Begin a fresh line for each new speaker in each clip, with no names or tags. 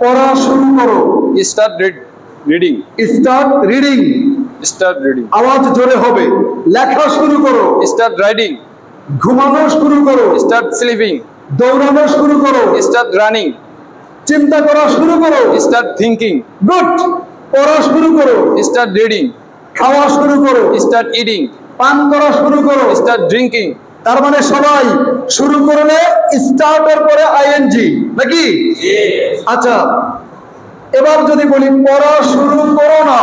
পড়া শুরু করো।
Start reading.
Start reading.
Start reading.
আওয়াজ জোরে হবে। লেখা শুরু করো।
Start writing.
ঘুমানো শুরু করো।
Start sleeping.
দৌড়ানো শুরু করো।
Start running.
চিন্তা করা শুরু করো।
Start thinking.
গুড। পড়া শুরু করো।
Start reading.
খাওয়া শুরু করো।
Start eating.
পান করা শুরু করো।
Start drinking.
তার মানে সবাই শুরু করলে স্টার্টের পরে আইএনজি নাকি? আচ্ছা, এবার যদি বলি পড়া শুরু করো না।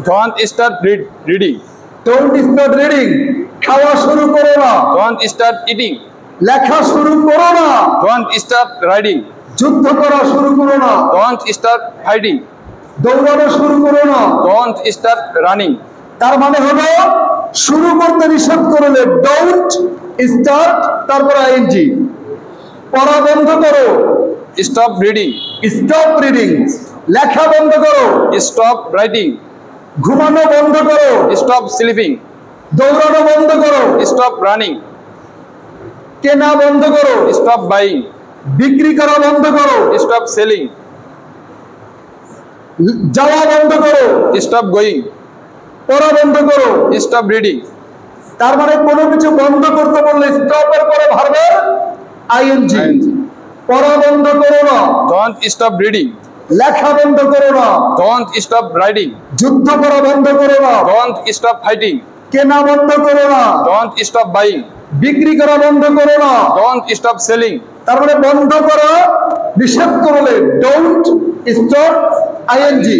Don't start reading.
Don't start reading. খাওয়া শুরু করো না।
Don't start eating.
লেখা শুরু করো না।
Don't start writing.
যুদ্ধ করা শুরু করো না।
Don't start fighting.
দৌড়ানো শুরু করো না।
Don't start running.
তার মানে হলো শুরু করতে নিষেধ করলে ডোন্ট স্টার্ট, তারপর আইএনজি। পড়া বন্ধ করো।
Stop reading.
Stop reading. লেখা বন্ধ করো।
Stop writing.
ঘুমানো বন্ধ করো।
Stop sleeping.
দৌড়ানো বন্ধ করো।
Stop running.
কেনা বন্ধ করো।
Stop buying.
বিক্রি করা বন্ধ করো।
Stop selling.
যাওয়া বন্ধ করো।
Stop going.
পড়া বন্ধ করো।
Stop reading.
তার মানে কোনো কিছু বন্ধ করতে বললে স্টপের পরে ভার্বের আইএনজি। পড়া বন্ধ করো না।
Don't stop reading.
লেখা বন্ধ করো না।
Don't stop writing.
যুদ্ধ করা বন্ধ করো না।
Don't stop fighting.
কেনা বন্ধ করো না।
Don't stop buying.
বিক্রি করা বন্ধ করো না।
Don't stop selling.
তার মানে বন্ধ করা নিষেধ করলে ডোন্ট স্টপ আইএনজি।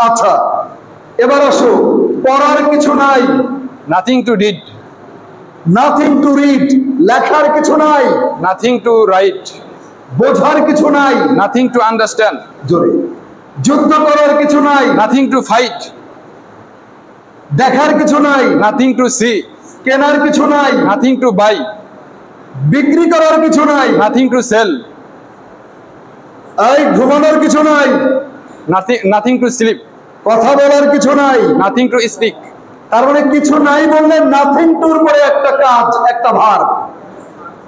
আচ্ছা, এবার আসো পড়ার কিছু নাই।
Nothing to read.
Nothing to read. লেখার কিছু নাই।
Nothing to write.
বোঝার কিছু নাই।
Nothing to understand.
জোরে। যুদ্ধ করার কিছু নাই।
Nothing to fight.
দেখার কিছু নাই।
Nothing to see.
কেনার কিছু নাই।
Nothing to buy.
বিক্রি করার কিছু নাই।
Nothing to sell.
এই ঘুমানোর কিছু নাই।
Nothing to sleep.
কথা বলার কিছু নাই।
Nothing to speak.
তার মানে কিছু নাই বললে নাথিং টুর পরে একটা কাজ, একটা ভার।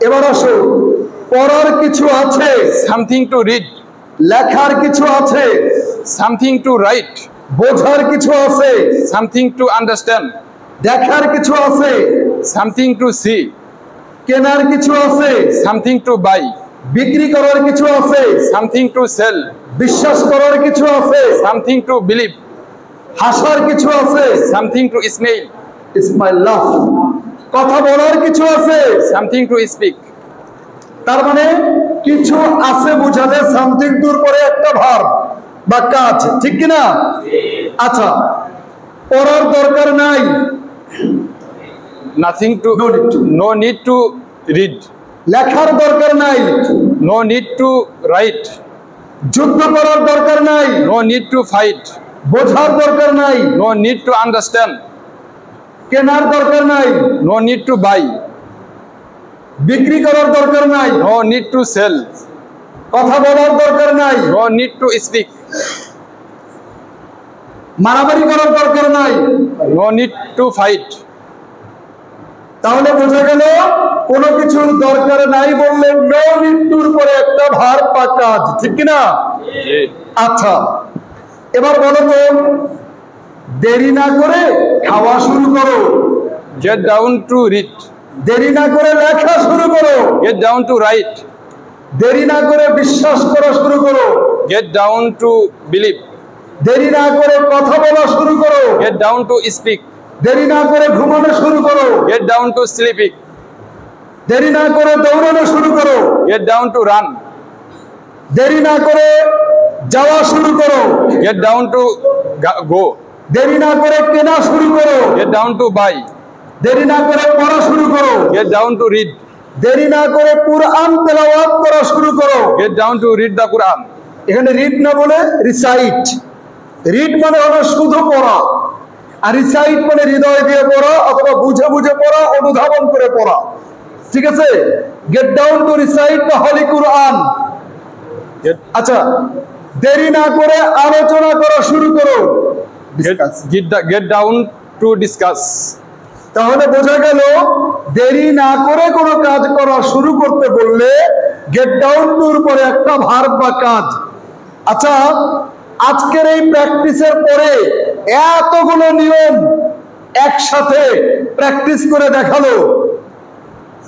এবার আসো পড়ার কিছু আছে।
Something to read.
লেখার কিছু আছে।
Something to write.
বোঝার কিছু আছে।
Something to understand.
দেখার কিছু আছে।
Something to see.
কেনার কিছু আছে।
Something to buy.
বিক্রি করার কিছু আছে।
Something to sell.
বিশ্বাস করার কিছু আছে।
Something to believe.
হাসার কিছু আছে।
Something to smile.
স্মাইল লাভ। কথা বলার কিছু আছে।
Something to speak.
তার মানে কিছু আছে বোঝালে সামথিং টুর পরে একটা ভার্ব বা কাজ, ঠিক কি না? আচ্ছা, পড়ার দরকার নাই।
Nothing to. No need to read.
লেখার দরকার নাই।
No need to write.
যুদ্ধ করার দরকার নাই।
No need to fight.
বোঝার দরকার নাই।
No need to understand.
কেনার দরকার নাই।
No need to buy.
বিক্রি করার দরকার নাই।
No need to sell.
কথা বলার দরকার নাই।
No need to speak.
মারামারি করার দরকার নাই।
No need to fight.
তাহলে বোঝা গেল কোনো কিছুর দরকার নাই বললে নো নিড্ডুর পরে একটা ভার্ব বা কাজ, ঠিক কি না? আচ্ছা, এবার বলো তো দেরি না করে খাওয়া শুরু করো।
Get down to read.
দেরি না করে লেখা শুরু করো।
Get down to write.
দেরি না করে বিশ্বাস করা শুরু করো।
Get down to believe.
দেরি না করে কথা বলা শুরু করো।
Get down to speak.
দেরি না করে ঘুমানো শুরু করো।
Get down to sleeping.
দেরি না করে দৌড়ানো শুরু করো।
Get down to run.
দেরি না করে যাওয়া শুরু করো।
Get down to go.
দেরি না করে কেনা শুরু করো।
Get down to buy.
দেরি না করে পড়া শুরু করো।
Get down to read.
দেরি না করে কুরআন তেলাওয়াত করা শুরু করো।
Get down to read the Quran.
এখানে রিড না বলে রিসাইট। রিড মানে হলো শুধু পড়া, আর রিসাইট মানে হৃদয় দিয়ে পড়া অথবা বুঝে বুঝে পড়া, অনুধাবন করে পড়া, ঠিক আছে? Get down to recite the holy Quran. আচ্ছা, দেরি না করে আলোচনা করা শুরু করো।
Get down to discuss.
তাহলে বোঝা গেল দেরি না করে কোনো কাজ করা শুরু করতে বললে গেট ডাউন টুর পরে একটা ভার্ব বা কাজ, আচ্ছা, আজকের এই প্র্যাকটিসের পরে এতগুলো নিয়ম একসাথে প্র্যাকটিস করে দেখালো,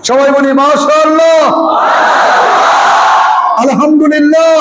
সবাই বলি মাশাআল্লাহ, আলহামদুলিল্লাহ।